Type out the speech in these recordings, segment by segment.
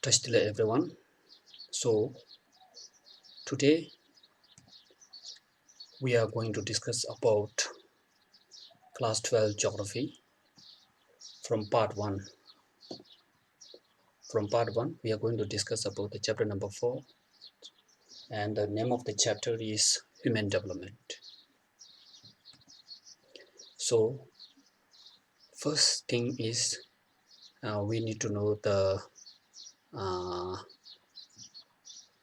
Hello everyone. So today we are going to discuss about class 12 geography from part 1. From part 1 we are going to discuss about the chapter number 4, and the name of the chapter is human development. So first thing is we need to know the uh,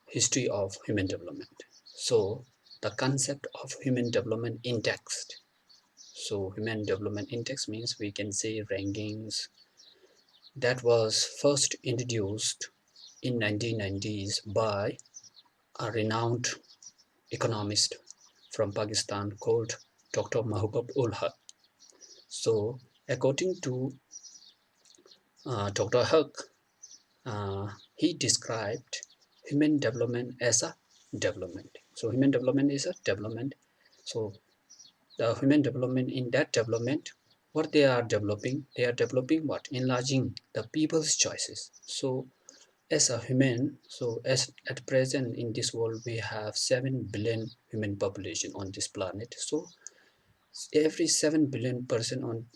history of human development. So the concept of human development index. So human development index means we can say rankings that was first introduced in 1990s by a renowned economist from Pakistan called Dr. Mahbub ul Haq. So according to Dr. Haq, he described human development as a development. So human development is a development. So the human development, in that development, what they are developing what? Enlarging the people's choices. So as a human, so as at present in this world we have 7 billion human population on this planet. So every 7 billion person on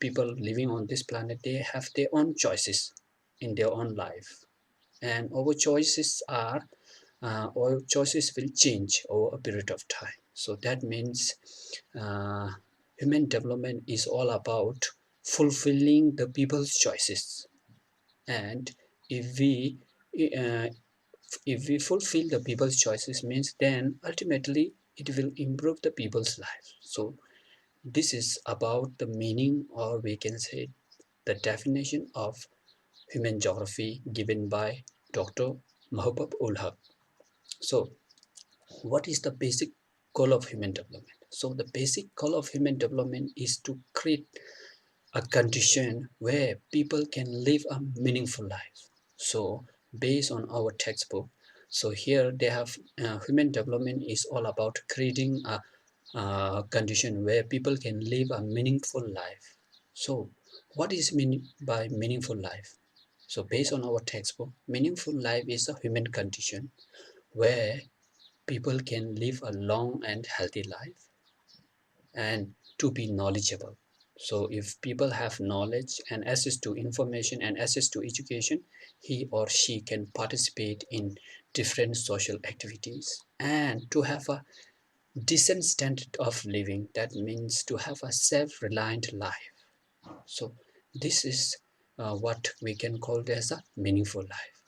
people living on this planet, they have their own choices in their own life, and our choices will change over a period of time. So that means uh, human development is all about fulfilling the people's choices. And if we uh, if we fulfill the people's choices, means then ultimately it will improve the people's life. So this is about the meaning, or we can say the definition of human geography given by Dr. Mahbub ul Haq. So what is the basic goal of human development? So the basic goal of human development is to create a condition where people can live a meaningful life. So based on our textbook, so here they have human development is all about creating a condition where people can live a meaningful life. So what is mean by meaningful life? So based on our textbook, meaningful life is a human condition where people can live a long and healthy life, and to be knowledgeable. So if people have knowledge and access to information and access to education, he or she can participate in different social activities, and to have a decent standard of living. That means to have a self-reliant life. So this is what we can call as a meaningful life.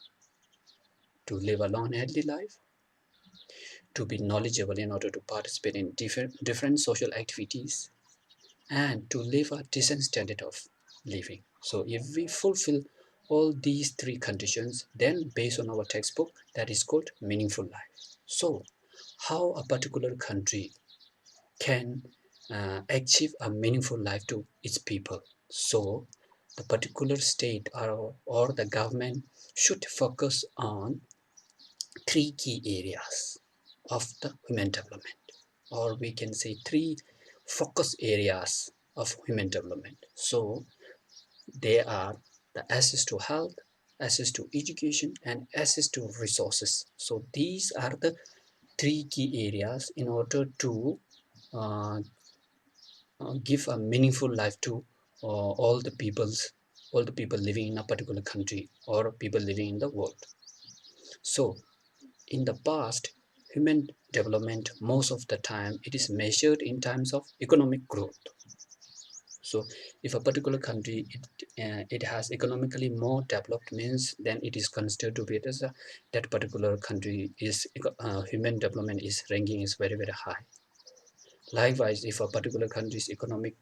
To live a long healthy life, to be knowledgeable in order to participate in different social activities, and to live a decent standard of living. So if we fulfill all these three conditions, then based on our textbook, that is called meaningful life. So how a particular country can achieve a meaningful life to its people? So the particular state or the government should focus on three key areas of the human development, or we can say three focus areas of human development. So they are the access to health, access to education, and access to resources. So these are the three key areas in order to uh, give a meaningful life to all the people living in a particular country or people living in the world. So in the past, human development, most of the time, it is measured in terms of economic growth. So if a particular country it has economically more developed, means then it is considered to be as that particular country is human development is ranking is very high. Likewise, if a particular country's economic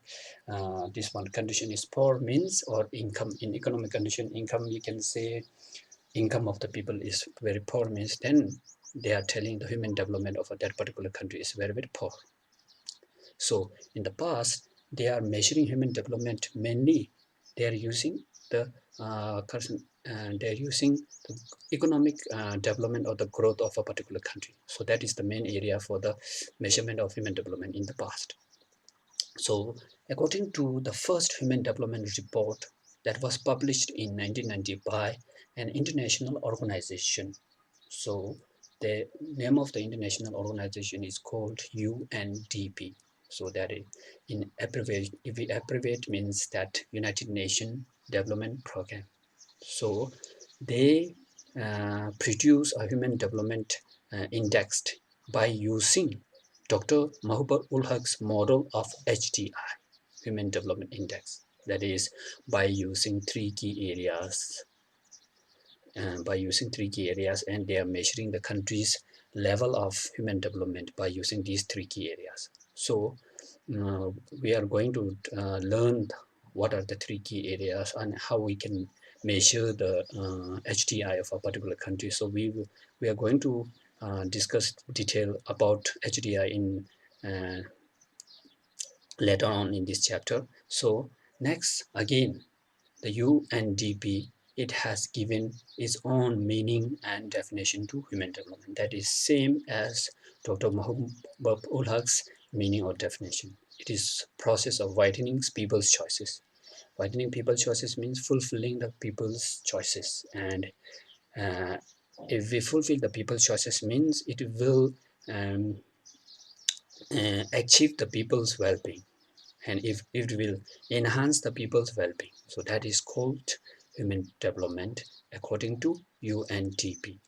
this one condition is poor, means, or income in economic condition, income, you can say income of the people is very poor, means then they are telling the human development of that particular country is very poor. So in the past, they are measuring human development mainly. They are using the they are using the economic development or the growth of a particular country. So that is the main area for the measurement of human development in the past. So according to the first human development report, that was published in 1990 by an international organization. So the name of the international organization is called UNDP. So that is, in abbreviate, if we abbreviate, means that United Nations Development Program. So they produce a human development index by using Dr. Mahbub ul Haq's model of HDI, Human Development Index. That is by using three key areas, and they are measuring the country's level of human development by using these three key areas. So uh, we are going to learn what are the three key areas and how we can measure the HDI of a particular country. So we are going to discuss detail about HDI in later on in this chapter. So next, again, the UNDP, it has given its own meaning and definition to human development. That is same as Dr. Mahbub ul Haq's meaning or definition. It is process of widening people's choices. Widening people's choices means fulfilling the people's choices. And uh, if we fulfill the people's choices means it will um, achieve the people's well-being, and if it will enhance the people's well-being. So that is called human development according to UNDP.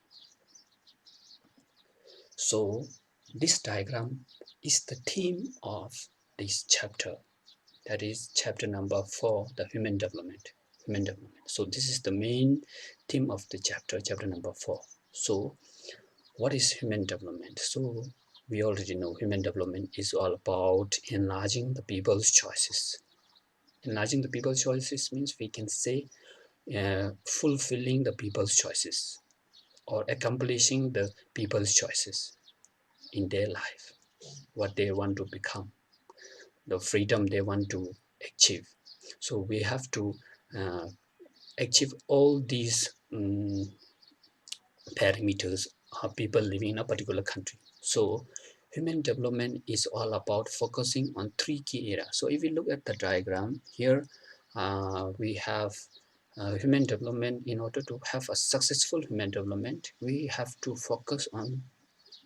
So this diagram is the theme of this chapter. That is chapter number 4, the human development. Human development. So this is the main theme of the chapter number 4. So what is human development? So we already know human development is all about enlarging the people's choices. Enlarging the people's choices means we can say fulfilling the people's choices or accomplishing the people's choices in their life, what they want to become, the freedom they want to achieve. So we have to uh, achieve all these parameters of people living in a particular country. So human development is all about focusing on three key areas. So if we look at the diagram here, we have human development. In order to have a successful human development, we have to focus on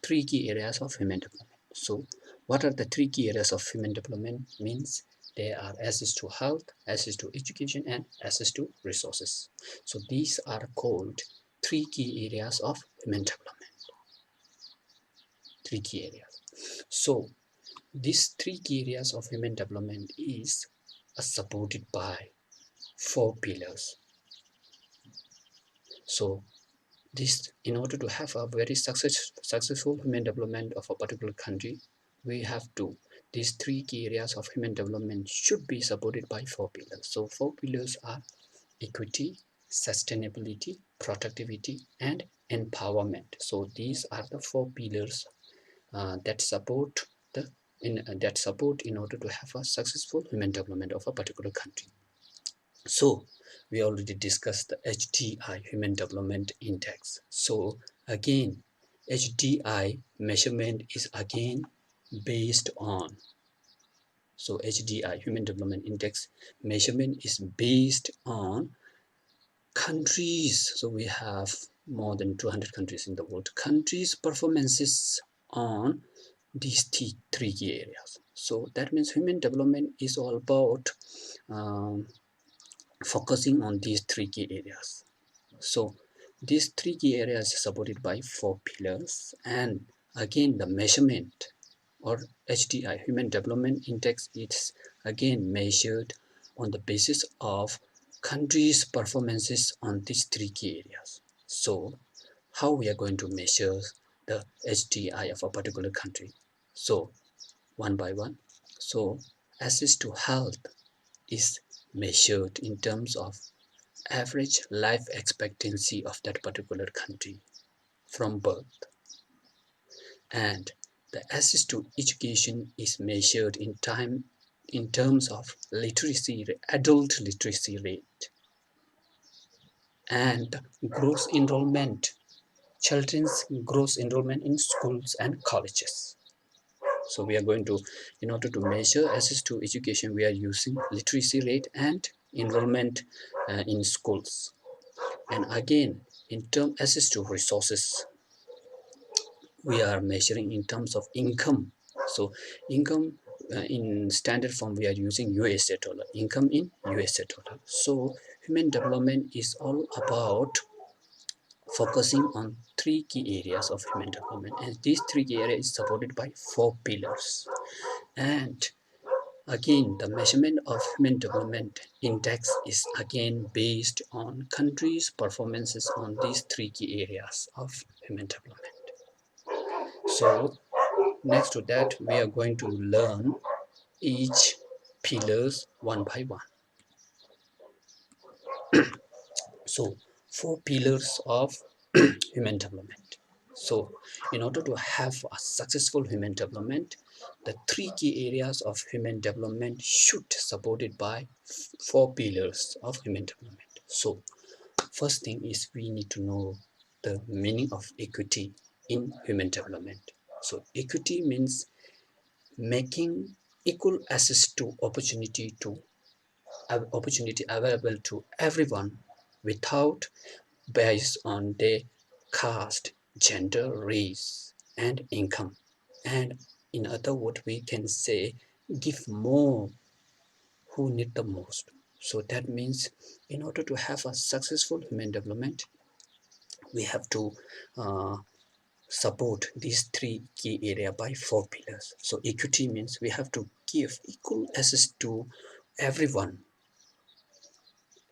three key areas of human development. So what are the three key areas of human development means? They are access to health, access to education, and access to resources. So these are called three key areas of human development. Three key areas. So these three key areas of human development is supported by four pillars. So this, in order to have a very successful human development of a particular country, we have to, these three key areas of human development should be supported by four pillars. So four pillars are equity, sustainability, productivity, and empowerment. So these are the four pillars that support in order to have a successful human development of a particular country. So we already discussed the HDI, Human Development Index. So again, HDI measurement is again based on, so HDI, Human Development Index measurement is based on countries. So we have more than 200 countries in the world. Countries' performances on these three key areas. So that means human development is all about focusing on these three key areas. So these three key areas are supported by four pillars, and again the measurement or HDI, Human Development Index, is again measured on the basis of countries' performances on these three key areas. So how we are going to measure the HDI of a particular country? So one by one. So access to health is measured in terms of average life expectancy of that particular country from birth, and the access to education is measured in terms of adult literacy rate, and gross enrollment, children's gross enrollment in schools and colleges. So we are going to, in order to measure access to education, we are using literacy rate and enrollment in schools. And again, in term access to resources, we are measuring in terms of income. So income in standard form, we are using USA dollar, income in USA dollar. So human development is all about focusing on three key areas of human development, and these three key areas is supported by four pillars. And again, the measurement of human development index is again based on countries' performances on these three key areas of human development. So next to that, we are going to learn each pillars one by one. So four pillars of human development. So in order to have a successful human development, the three key areas of human development should supported by four pillars of human development. So first thing is we need to know the meaning of equity in human development. So equity means making equal access to opportunity available to everyone without based on their caste, gender, race, and income. And in other words, we can say give more who need the most. So that means in order to have a successful human development, we have to support these three key area by four pillars. So equity means we have to give equal access to everyone,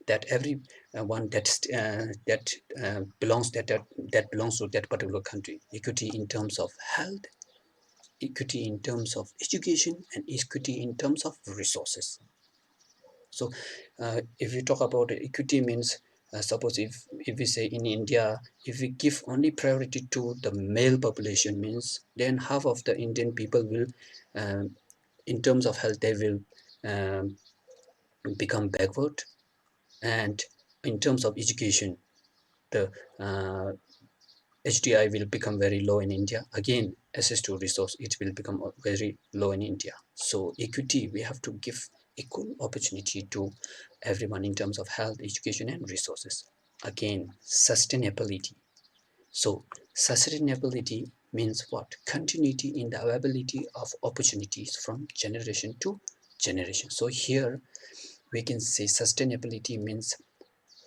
that every one that belongs that belongs to that particular country. Equity in terms of health, equity in terms of education, and equity in terms of resources. So if you talk about equity means suppose if we say in India, if we give only priority to the male population, means then half of the Indian people will in terms of health they will um, become backward, and in terms of education the HDI will become very low in India. Again, access to resource, it will become very low in India. So equity, we have to give equal opportunity to everyone in terms of health, education, and resources. Again, sustainability. So sustainability means what? Continuity in the availability of opportunities from generation to generation. So here we can say sustainability means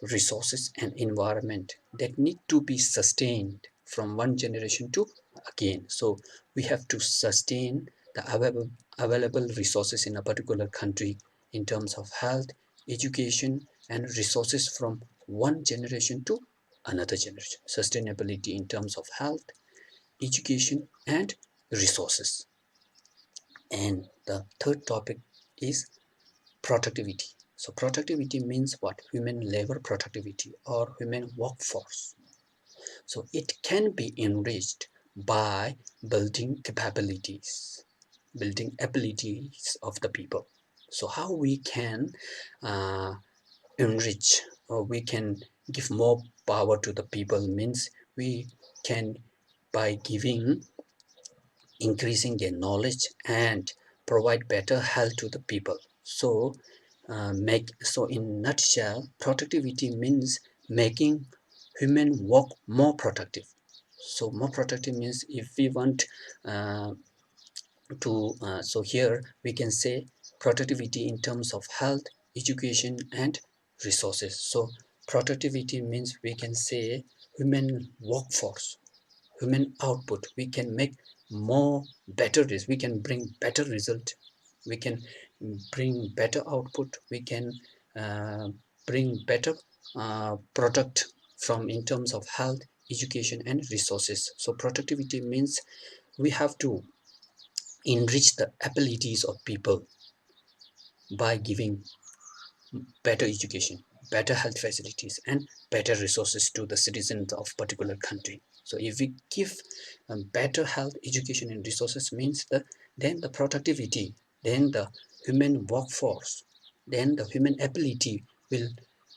resources and environment that need to be sustained from one generation to again. So we have to sustain the available resources in a particular country in terms of health, education, and resources from one generation to another generation. Sustainability in terms of health, education, and resources. And the third topic is productivity. So productivity means what? Human labor productivity or human workforce. So it can be enriched by building capabilities, building abilities of the people. So how we can uh, enrich or we can give more power to the people means we can by giving increasing their knowledge and provide better health to the people. So in nutshell, productivity means making human work more productive. So more productive means if we want uh, so here we can say productivity in terms of health, education, and resources. So productivity means we can say human workforce, human output. We can make more better this, we can bring better result, we can bring better output, we can uh, bring better product from in terms of health, education, and resources. So productivity means we have to enrich the abilities of people by giving better education, better health facilities, and better resources to the citizens of particular country. So if we give better health, education, and resources means then the productivity, then the human workforce, then the human ability will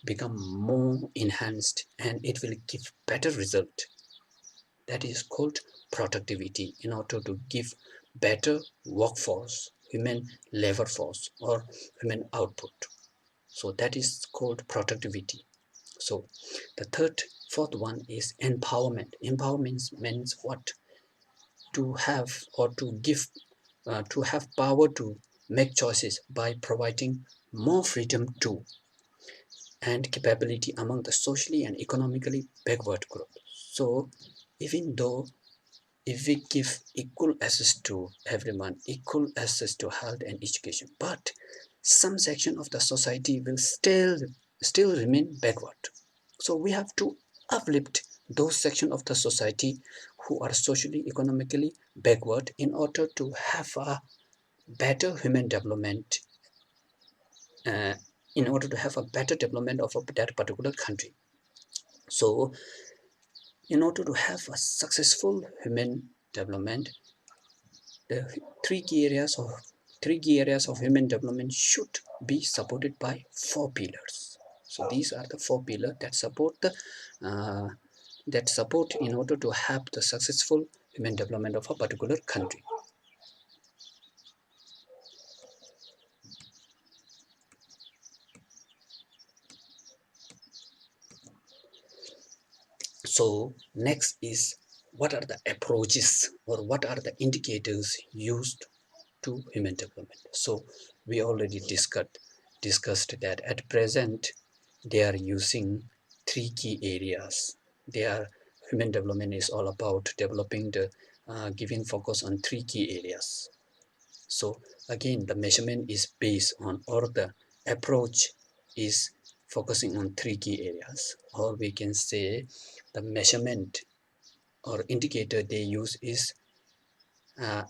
become more enhanced and it will give better result. That is called productivity in order to give better workforce, human labor force, or human output. So that is called productivity. So the fourth one is empowerment. Empowerment means what? To have or to give, to have power to make choices by providing more freedom to and capability among the socially and economically backward group. So even though if we give equal access to everyone, equal access to health and education, but some section of the society will still remain backward. So we have to uplift those section of the society who are socially economically backward in order to have a better human development, uh, in order to have a better development of that particular country. So in order to have a successful human development, the three key areas of human development should be supported by four pillars. So these are the four pillars that support the that support in order to have the successful human development of a particular country. So next is, what are the approaches or what are the indicators used to human development? So we already discussed that at present they are using three key areas. Their human development is all about developing the giving focus on three key areas. So again, the measurement is based on, or the approach is focusing on three key areas, or we can say the measurement or indicator they use is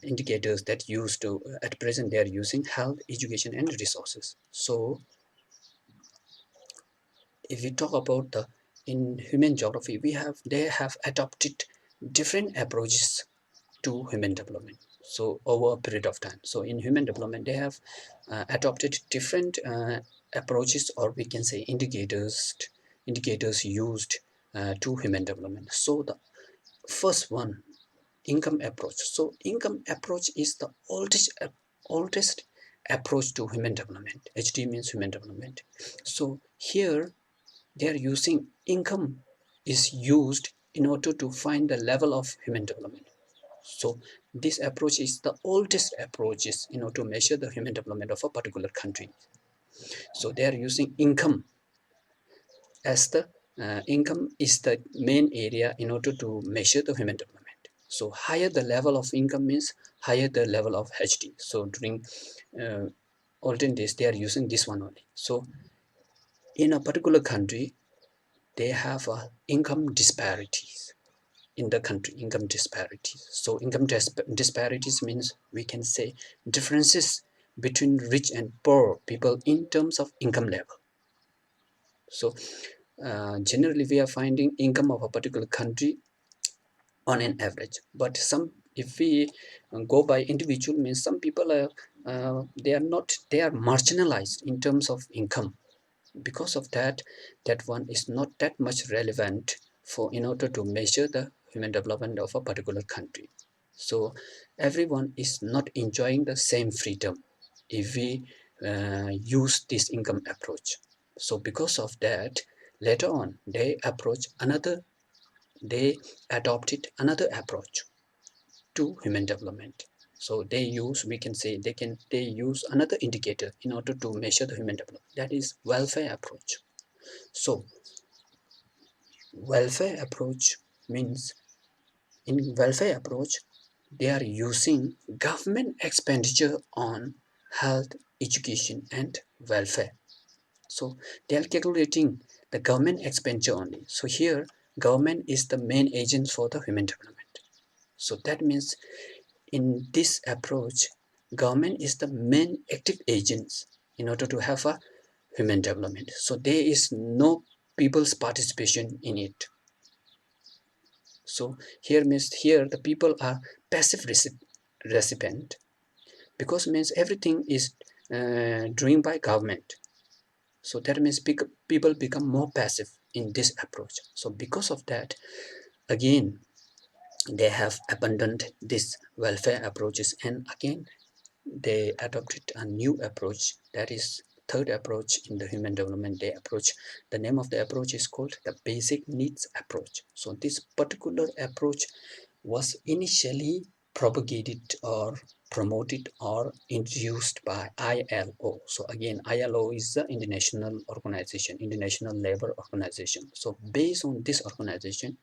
indicators that used to at present they are using health, education and resources. So if we talk about the in human geography, they have adopted different approaches to human development, so over a period of time. So in human development they have adopted different approaches, or we can say indicators used to human development. So the first one, income approach. So income approach is the oldest approach to human development. HD means human development. So here they are using income is used in order to find the level of human development. So this approach is the oldest approaches in order to measure the human development of a particular country. So they are using income as the income is the main area in order to measure the human development. So higher the level of income means higher the level of HD. So during uh, olden days they are using this one only. So in a particular country they have income disparities in the country, income disparities. So income disparities means we can say differences between rich and poor people in terms of income level. So generally we are finding income of a particular country on an average, but some, if we go by individual, means some people are they are not, they are marginalized in terms of income. Because of that, that one is not that much relevant for in order to measure the human development of a particular country. So everyone is not enjoying the same freedom if we use this income approach. So because of that, later on they adopted another approach to human development. So they use, we can say they use another indicator in order to measure the human development, that is welfare approach. So welfare approach means, in welfare approach they are using government expenditure on health, education and welfare. So they are calculating the government expenditure only. So here government is the main agent for the human development. So that means in this approach government is the main active agents in order to have a human development. So there is no people's participation in it. So here means, here the people are passive recipient, because means everything is doing by government. So that means people become more passive in this approach. So because of that, again they have abandoned this welfare approaches, and again they adopted a new approach, that is third approach in the human development day approach. The name of the approach is called the basic needs approach. So this particular approach was initially propagated or promoted or introduced by ILO. So again, ILO is the International Organization, International Labor Organization. So based on this organization,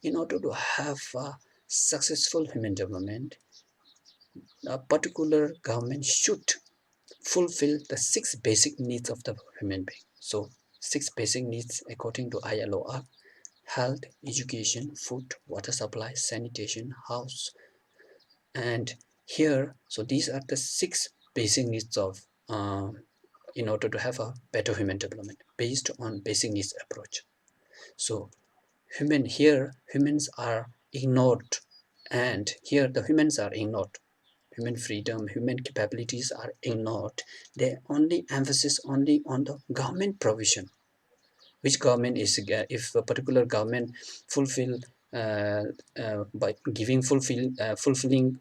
in order to have a successful human development, a particular government should fulfill the 6 basic needs of the human being. So 6 basic needs according to ILO are health, education, food, water supply, sanitation, house, and here, so these are the 6 basic needs of in order to have a better human development based on basic needs approach. So humans are ignored, and here the humans are ignored. Human freedom, human capabilities are ignored. They only emphasis only on the government provision. Which government is, if a particular government fulfill by giving fulfilling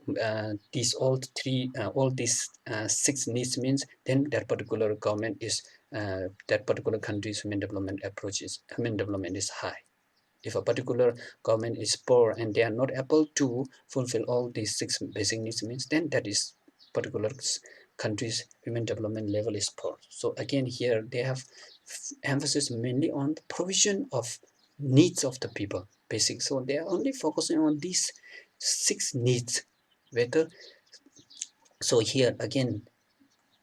these all these 6 needs means, then that particular government is that particular country's human development is high. If a particular government is poor and they are not able to fulfill all these 6 basic needs means, then that is particular country's human development level is poor. So again, here they have emphasis mainly on the provision of needs of the people, basic. So they are only focusing on these 6 needs. Whether, so here again,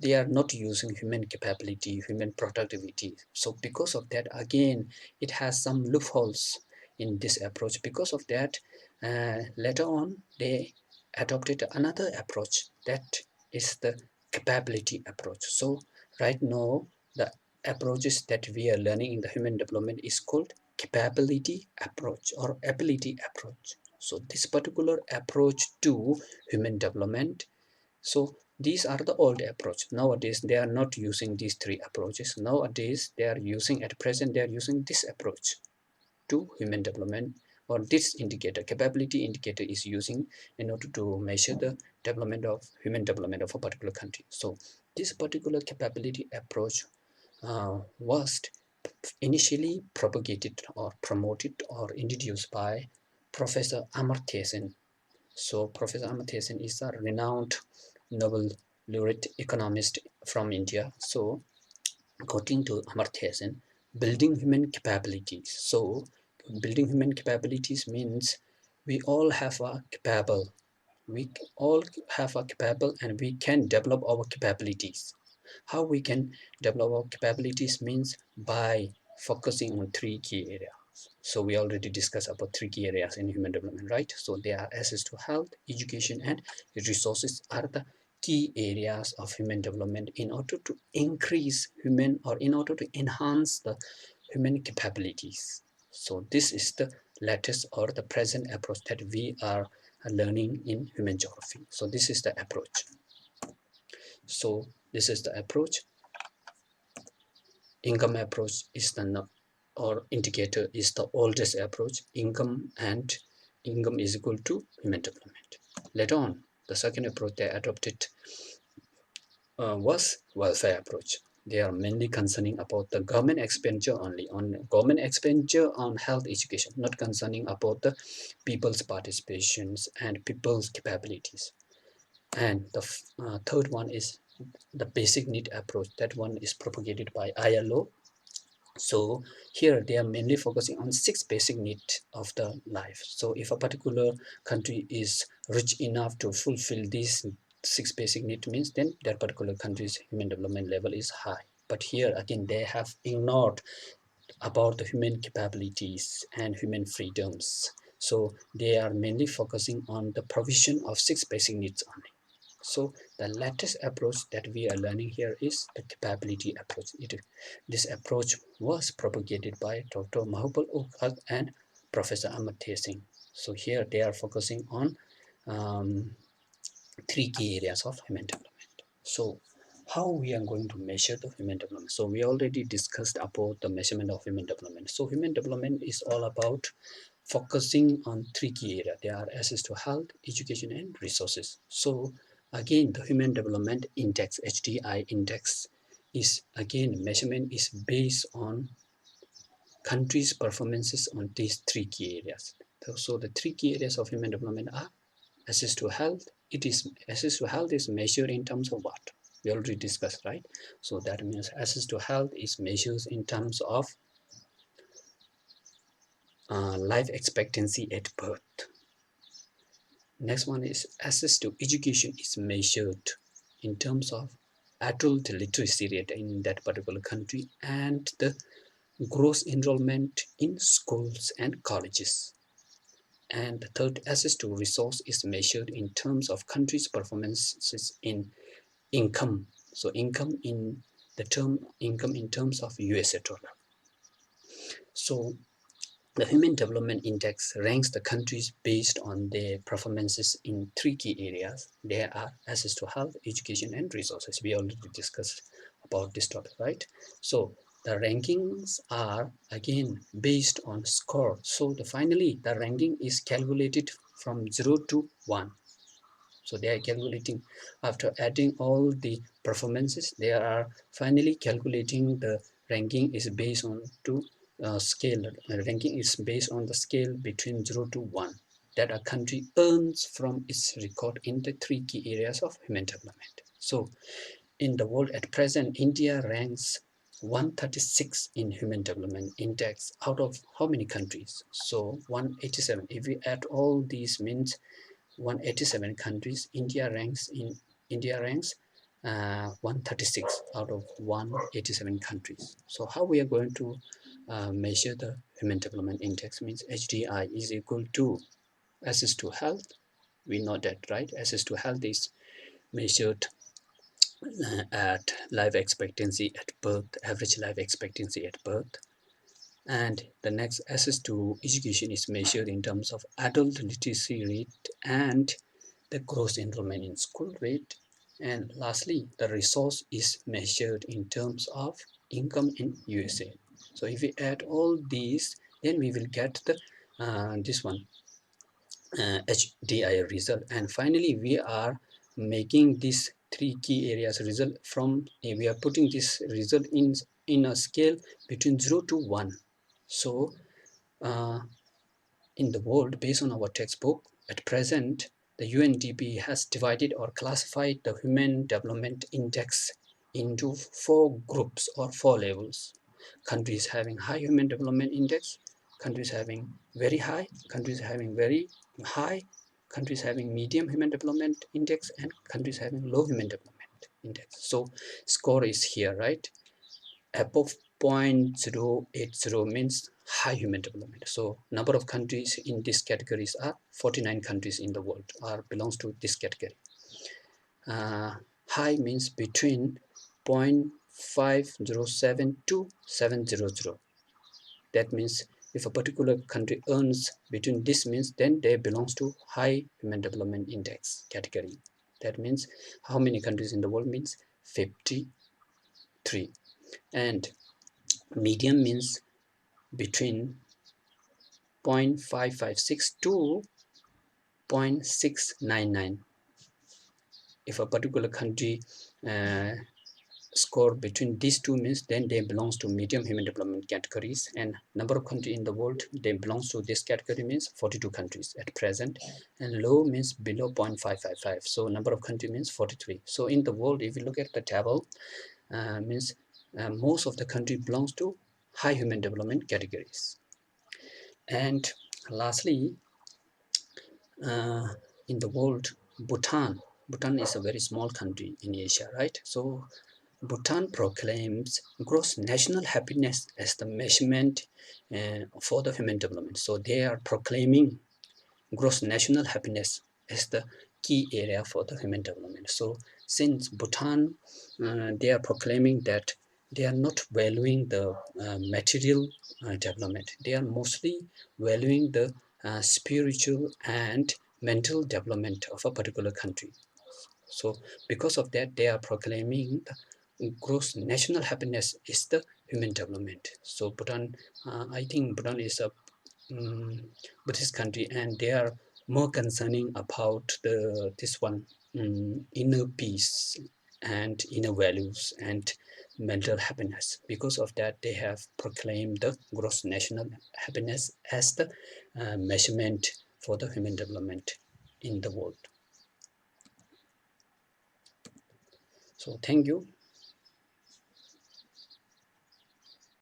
they are not using human capability, human productivity. So because of that, again, it has some loopholes in this approach. Because of that, later on, they adopted another approach, that is the capability approach. So right now, the approaches that we are learning in the human development is called capability approach or ability approach. So this particular approach to human development, so these are the old approach. Nowadays, they are not using these 3 approaches. Nowadays, they are using, at present, they are using this approach to human development, or this indicator, capability indicator is using in order to measure the development of human development of a particular country. So this particular capability approach was initially propagated or promoted or introduced by Professor Amartya Sen. So Professor Amartya Sen is a renowned Nobel laureate economist from India. So according to Amartya Sen, building human capabilities. So building human capabilities means we all have a capable. We all have a capable and we can develop our capabilities. How we can develop our capabilities means by focusing on 3 key areas. So we already discussed about 3 key areas in human development, right? So they are access to health, education, and resources are the key areas of human development in order to increase human, or in order to enhance the human capabilities. So this is the latest or the present approach that we are learning in human geography. So this is the approach. So this is the approach. Income approach is the or indicator is the oldest approach. Income is equal to human development. Later on, the second approach they adopted was welfare approach. They are mainly concerning about the government expenditure only, on government expenditure on health education, not concerning about the people's participations and people's capabilities. And the third one is the basic need approach. That one is propagated by ILO. So here they are mainly focusing on 6 basic needs of the life. So if a particular country is rich enough to fulfill these 6 basic needs means, then that particular country's human development level is high. But here again, they have ignored about the human capabilities and human freedoms. So they are mainly focusing on the provision of 6 basic needs only. So the latest approach that we are learning here is the capability approach. This approach was propagated by Dr. Mahbub ul Haq and Professor Amartya Singh. So here they are focusing on 3 key areas of human development. So how we are going to measure the human development? So we already discussed about the measurement of human development. So human development is all about focusing on 3 key areas. They are access to health, education, and resources. So again, the human development index, HDI index, is, again, measurement is based on countries' performances on these three key areas. So the three key areas of human development are access to health. Access to health is measured in terms of what? We already discussed, right? So that means access to health is measured in terms of life expectancy at birth. Next one is access to education is measured in terms of adult literacy rate in that particular country and the gross enrollment in schools and colleges. And the third, access to resource is measured in terms of countries' performances in income. So income in terms of USA dollar. So the Human Development Index ranks the countries based on their performances in three key areas. There are access to health, education, and resources. We already discussed about this topic, right? So the rankings are again based on score. So finally, the ranking is calculated from 0 to 1. So they are calculating after adding all the performances. They are finally calculating the ranking is based on to scale. Ranking is based on the scale between 0 to 1 that a country earns from its record in the three key areas of human development. So in the world at present, India ranks 136 in human development index out of how many countries? So 187. If we add all these means 187 countries. India ranks 136 out of 187 countries. So how we are going to measure the Human Development Index means HDI is equal to access to health. We know that, right? Access to health is measured at life expectancy at birth, average life expectancy at birth. And the next, access to education is measured in terms of adult literacy rate and the gross enrollment in school rate. And lastly, the resource is measured in terms of income in USA. So if we add all these, then we will get the this one HDI result. And finally, we are making these three key areas result from we are putting this result in a scale between 0 to 1. So uh, in the world, based on our textbook, at present, the UNDP has divided or classified the Human Development Index into four groups or four levels. Countries having high Human Development Index, countries having very high, countries having very high, countries having medium Human Development Index, and countries having low Human Development Index. So score is here, right? Above 0.080 means high human development. So number of countries in these categories are 49 countries in the world are belongs to this category. High means between 0.507 to 700. That means if a particular country earns between this means then they belongs to high human development index category. That means how many countries in the world means 53. And medium means between 0.556 to 0.699. If a particular country uh, score between these two means then they belongs to medium human development categories, and number of countries in the world they belongs to this category means 42 countries at present, and low means below 0.555. So number of countries means 43. So in the world, if you look at the table, means most of the country belongs to high human development categories. And lastly, uh, in the world, Bhutan is a very small country in Asia, right? So Bhutan proclaims gross national happiness as the measurement for the human development. So they are proclaiming gross national happiness as the key area for the human development. So since Bhutan, they are proclaiming that they are not valuing the material development. They are mostly valuing the spiritual and mental development of a particular country. So because of that, they are proclaiming the gross national happiness is the human development. So Bhutan, I think Bhutan is a Buddhist country, and they are more concerning about the this one inner peace and inner values and mental happiness. Because of that, they have proclaimed the gross national happiness as the measurement for the human development in the world. So thank you.